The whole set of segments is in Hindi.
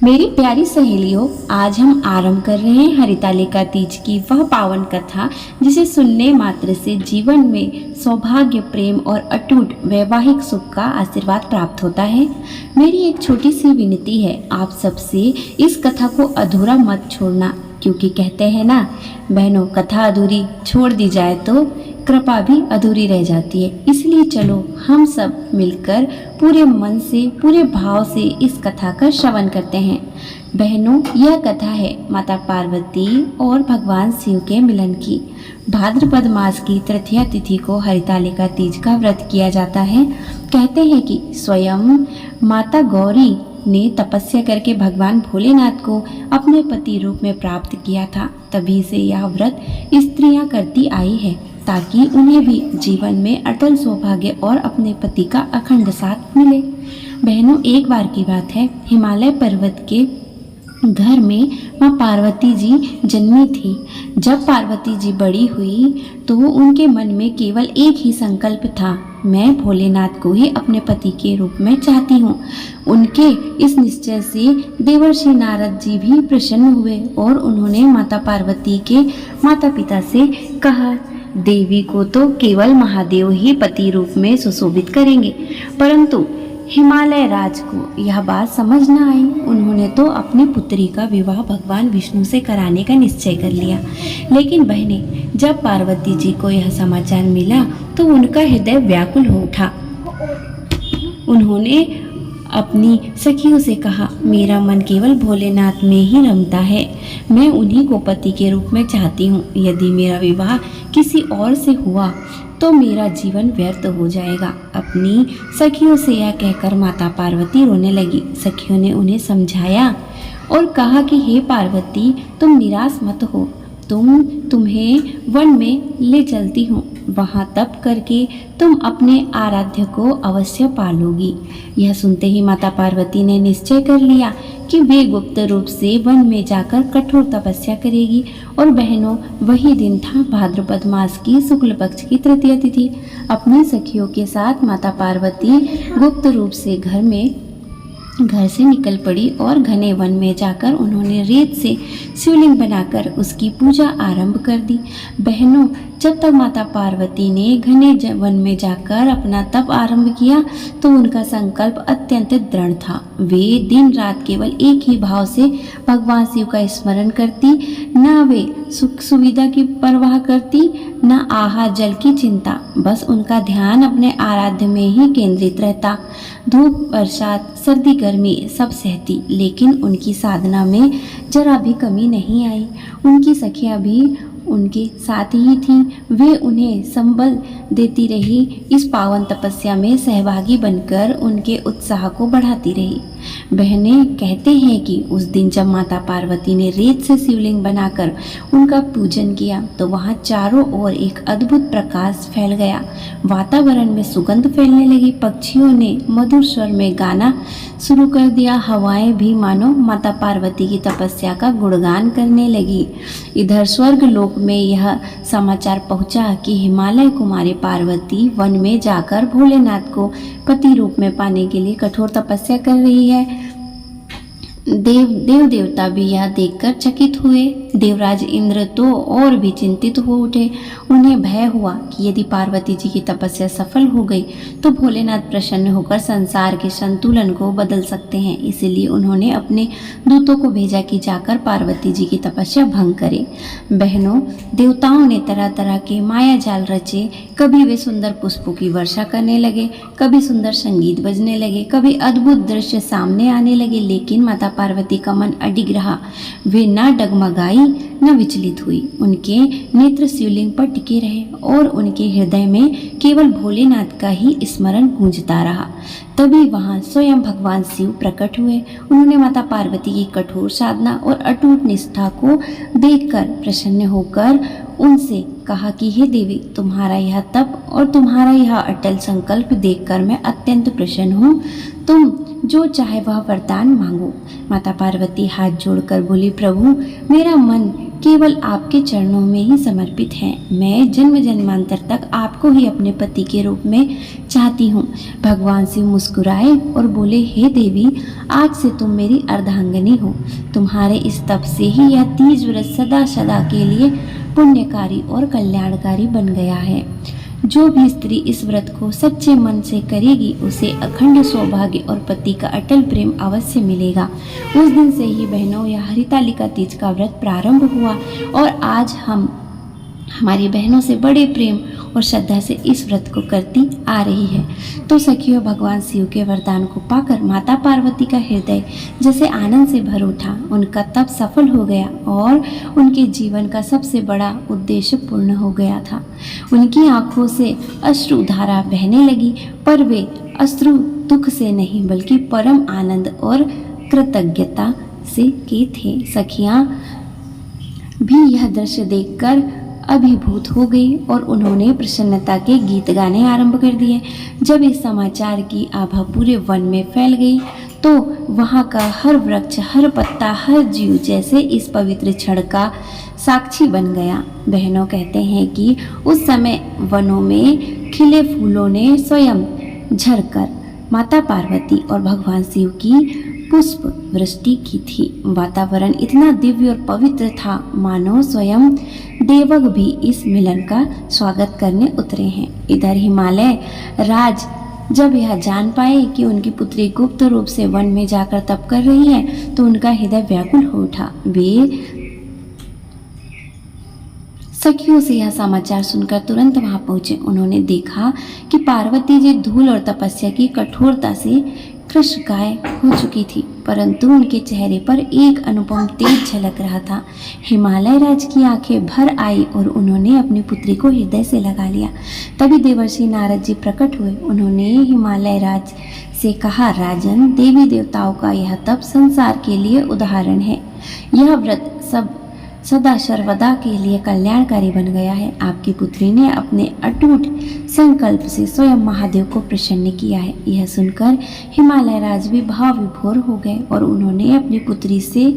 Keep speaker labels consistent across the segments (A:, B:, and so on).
A: मेरी प्यारी सहेलियों, आज हम आरंभ कर रहे हैं हरितालिका तीज की वह पावन कथा जिसे सुनने मात्र से जीवन में सौभाग्य, प्रेम और अटूट वैवाहिक सुख का आशीर्वाद प्राप्त होता है। मेरी एक छोटी सी विनती है आप सबसे, इस कथा को अधूरा मत छोड़ना, क्योंकि कहते हैं ना बहनों, कथा अधूरी छोड़ दी जाए तो कृपा भी अधूरी रह जाती है। इसलिए चलो हम सब मिलकर पूरे मन से, पूरे भाव से इस कथा का श्रवण करते हैं। बहनों, यह कथा है माता पार्वती और भगवान शिव के मिलन की। भाद्रपद मास की तृतीया तिथि को हरितालिका तीज का व्रत किया जाता है। कहते हैं कि स्वयं माता गौरी ने तपस्या करके भगवान भोलेनाथ को अपने पति रूप में प्राप्त किया था। तभी से यह व्रत स्त्रियां करती आई है, ताकि उन्हें भी जीवन में अटल सौभाग्य और अपने पति का अखंड साथ मिले। बहनों, एक बार की बात है, हिमालय पर्वत के घर में माँ पार्वती जी जन्मी थी। जब पार्वती जी बड़ी हुई तो उनके मन में केवल एक ही संकल्प था, मैं भोलेनाथ को ही अपने पति के रूप में चाहती हूँ। उनके इस निश्चय से देवर्षि नारद जी भी प्रसन्न हुए और उन्होंने माता पार्वती के माता पिता से कहा, देवी को तो केवल महादेव ही पति रूप में सुशोभित करेंगे। परंतु हिमालय राज को यह बात समझ न आई। उन्होंने तो अपनी पुत्री का विवाह भगवान विष्णु से कराने का निश्चय कर लिया। लेकिन बहनें, जब पार्वती जी को यह समाचार मिला तो उनका हृदय व्याकुल हो उठा। उन्होंने अपनी सखियों से कहा, मेरा मन केवल भोलेनाथ में ही रमता है, मैं उन्हीं को पति के रूप में चाहती हूँ। यदि मेरा विवाह किसी और से हुआ तो मेरा जीवन व्यर्थ हो जाएगा। अपनी सखियों से यह कहकर माता पार्वती रोने लगी। सखियों ने उन्हें समझाया और कहा कि हे पार्वती, तुम निराश मत हो, तुम्हें वन में ले चलती हूँ, वहाँ तप करके तुम अपने आराध्य को अवश्य पालोगी। यह सुनते ही माता पार्वती ने निश्चय कर लिया कि वे गुप्त रूप से वन में जाकर कठोर तपस्या करेगी। और बहनों, वही दिन था भाद्रपद मास की शुक्ल पक्ष की तृतीया तिथि। अपनी सखियों के साथ माता पार्वती गुप्त रूप से घर से निकल पड़ी और घने वन में जाकर उन्होंने रेत से शिवलिंग बनाकर उसकी पूजा आरंभ कर दी। बहनों, जब तक माता पार्वती ने घने वन में जाकर अपना तप आरंभ किया तो उनका संकल्प अत्यंत दृढ़ था। वे दिन रात केवल एक ही भाव से भगवान शिव का स्मरण करती, न वे सुख सुविधा की परवाह करती, न आहार जल की चिंता। बस उनका ध्यान अपने आराध्य में ही केंद्रित रहता। धूप, बरसात, सर्दी, गर्मी सब सहती, लेकिन उनकी साधना में जरा भी कमी नहीं आई। उनकी सखियां भी उनके साथ ही थीं। वे उन्हें संबल देती रही, इस पावन तपस्या में सहभागी बनकर उनके उत्साह को बढ़ाती रही। बहनें, कहते हैं कि उस दिन जब माता पार्वती ने रेत से शिवलिंग बनाकर उनका पूजन किया तो वहाँ चारों ओर एक अद्भुत प्रकाश फैल गया। वातावरण में सुगंध फैलने लगी। पक्षियों ने मधुर स्वर में गाना शुरू कर दिया। हवाएं भी मानो माता पार्वती की तपस्या का गुणगान करने लगी। इधर स्वर्ग लोक में यह समाचार पहुंचा कि हिमालय कुमारी पार्वती वन में जाकर भोलेनाथ को पति रूप में पाने के लिए कठोर तपस्या कर रही है। देव देवता भी यह देखकर चकित हुए। देवराज इंद्र तो और भी चिंतित हो उठे। उन्हें भय हुआ कि यदि पार्वती जी की तपस्या सफल हो गई तो भोलेनाथ प्रसन्न होकर संसार के संतुलन को बदल सकते हैं। इसलिए उन्होंने अपने दूतों को भेजा कि जाकर पार्वती जी की तपस्या भंग करें। बहनों, देवताओं ने तरह तरह के माया जाल रचे। कभी वे सुंदर पुष्पों की वर्षा करने लगे, कभी सुंदर संगीत बजने लगे, कभी अद्भुत दृश्य सामने आने लगे, लेकिन माता पार्वती का मन अडिग रहा। वे न डगमगाई न विचलित हुई। उनके नेत्र शिवलिंग पर टिके रहे और उनके हृदय में केवल भोलेनाथ का ही स्मरण गूंजता रहा। तभी वहां स्वयं भगवान शिव प्रकट हुए। उन्होंने माता पार्वती की कठोर साधना और अटूट निष्ठा को देखकर प्रसन्न होकर उनसे कहा कि हे देवी, तुम्हारा यह तप और तुम्हारा यह अटल संकल्प देखकर मैं अत्यंत प्रसन्न हूँ। तुम जो चाहे वह वरदान मांगो। माता पार्वती हाथ जोड़कर बोली, प्रभु, मेरा मन केवल आपके चरणों में ही समर्पित है। मैं जन्म जन्मांतर तक आपको ही अपने पति के रूप में चाहती हूँ। भगवान शिव मुस्कुराए और बोले, हे देवी, आज से तुम मेरी अर्धांगिनी हो। तुम्हारे इस तप से ही यह तीज व्रत सदा सदा के लिए पुण्यकारी और कल्याणकारी बन गया है। जो भी स्त्री इस व्रत को सच्चे मन से करेगी उसे अखंड सौभाग्य और पति का अटल प्रेम अवश्य मिलेगा। उस दिन से ही बहनों यह हरितालिका तीज का व्रत प्रारंभ हुआ और आज हम हमारी बहनों से बड़े प्रेम और श्रद्धा से इस व्रत को करती आ रही है। तो सखियों, भगवान शिव के वरदान को पाकर माता पार्वती का हृदय जैसे आनंद से भर उठा। उनका तप सफल हो गया और उनके जीवन का सबसे बड़ा उद्देश्य पूर्ण हो गया था। उनकी आंखों से अश्रुधारा बहने लगी, पर वे अश्रु दुख से नहीं बल्कि परम आनंद और कृतज्ञता से के थे। सखियां भी यह दृश्य देखकर अभिभूत हो गई और उन्होंने प्रसन्नता के गीत गाने आरंभ कर दिए। जब इस समाचार की आभा पूरे वन में फैल गई तो वहाँ का हर वृक्ष, हर पत्ता, हर जीव जैसे इस पवित्र क्षण का साक्षी बन गया। बहनों कहते हैं कि उस समय वनों में खिले फूलों ने स्वयं झरकर माता पार्वती और भगवान शिव की पुष्प वृष्टि की थी। वातावरण इतना दिव्य और पवित्र था मानो स्वयं देवक भी इस मिलन का स्वागत करने उतरे हैं। इधर हिमालय राज जब यह जान पाए कि उनकी पुत्री गुप्त रूप से वन में जाकर तप कर रही है तो उनका हृदय व्याकुल हो उठा। वे सखियों से यह समाचार सुनकर तुरंत वहां पहुंचे। उन्होंने देखा कि पार्वती जी धूल और तपस्या की कठोरता से कृशकाय हो चुकी थी, परंतु उनके चेहरे पर एक अनुपम तेज झलक रहा था। हिमालय राज की आंखें भर आई और उन्होंने अपनी पुत्री को हृदय से लगा लिया। तभी देवर्षि नारद जी प्रकट हुए। उन्होंने हिमालय राज से कहा, राजन, देवी देवताओं का यह तप संसार के लिए उदाहरण है। यह व्रत सदा सर्वदा के लिए कल्याणकारी बन गया है। आपकी पुत्री ने अपने अटूट संकल्प से स्वयं महादेव को प्रसन्न किया है। यह सुनकर हिमालय राज भी भाव विभोर हो गए और उन्होंने अपनी पुत्री से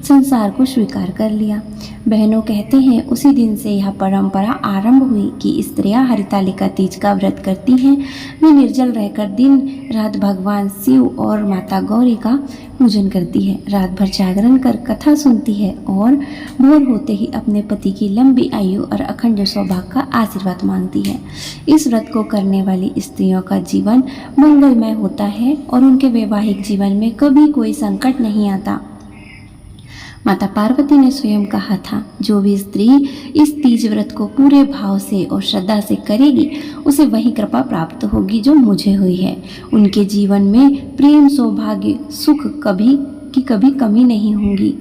A: संसार को स्वीकार कर लिया। बहनों कहते हैं उसी दिन से यह परंपरा आरंभ हुई कि स्त्रियां हरितालिका तीज का व्रत करती हैं। वे निर्जल रहकर दिन रात भगवान शिव और माता गौरी का पूजन करती है, रात भर जागरण कर कथा सुनती है और भोर होते ही अपने पति की लंबी आयु और अखंड सौभाग्य का आशीर्वाद मांगती है। इस व्रत को करने वाली स्त्रियों का जीवन मंगलमय होता है और उनके वैवाहिक जीवन में कभी कोई संकट नहीं आता। माता पार्वती ने स्वयं कहा था, जो भी स्त्री इस तीज व्रत को पूरे भाव से और श्रद्धा से करेगी उसे वही कृपा प्राप्त होगी जो मुझे हुई है। उनके जीवन में प्रेम, सौभाग्य, सुख कभी कमी नहीं होगी।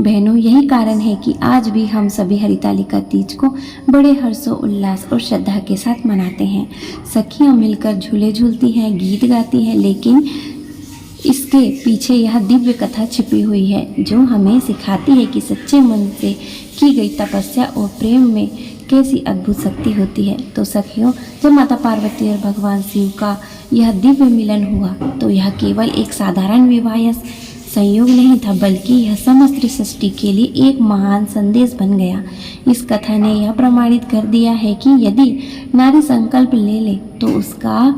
A: बहनों, यही कारण है कि आज भी हम सभी हरितालिका तीज को बड़े हर्षो उल्लास और श्रद्धा के साथ मनाते हैं। सखियां मिलकर झूले झूलती हैं, गीत गाती हैं, लेकिन इसके पीछे यह दिव्य कथा छिपी हुई है जो हमें सिखाती है कि सच्चे मन से की गई तपस्या और प्रेम में कैसी अद्भुत शक्ति होती है। तो सखियों, जब माता पार्वती और भगवान शिव का यह दिव्य मिलन हुआ तो यह केवल एक साधारण विवाह या संयोग नहीं था, बल्कि यह समस्त सृष्टि के लिए एक महान संदेश बन गया। इस कथा ने यह प्रमाणित कर दिया है कि यदि नारी संकल्प ले ले तो उसका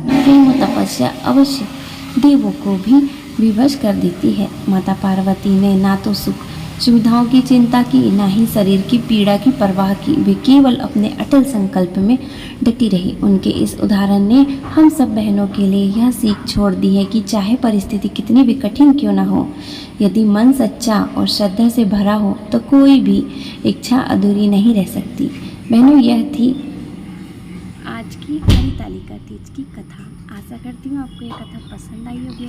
A: प्रेम और तपस्या अवश्य देवों को भी विवश कर देती है। माता पार्वती ने ना तो सुख सुविधाओं की चिंता की, ना ही शरीर की पीड़ा की परवाह की। वे केवल अपने अटल संकल्प में डटी रही। उनके इस उदाहरण ने हम सब बहनों के लिए यह सीख छोड़ दी है कि चाहे परिस्थिति कितनी भी कठिन क्यों न हो, यदि मन सच्चा और श्रद्धा से भरा हो तो कोई भी इच्छा अधूरी नहीं रह सकती। बहनों, यह थी आज की हरितालिका तीज की कथा। आशा करती हूँ आपको ये कथा पसंद आई होगी।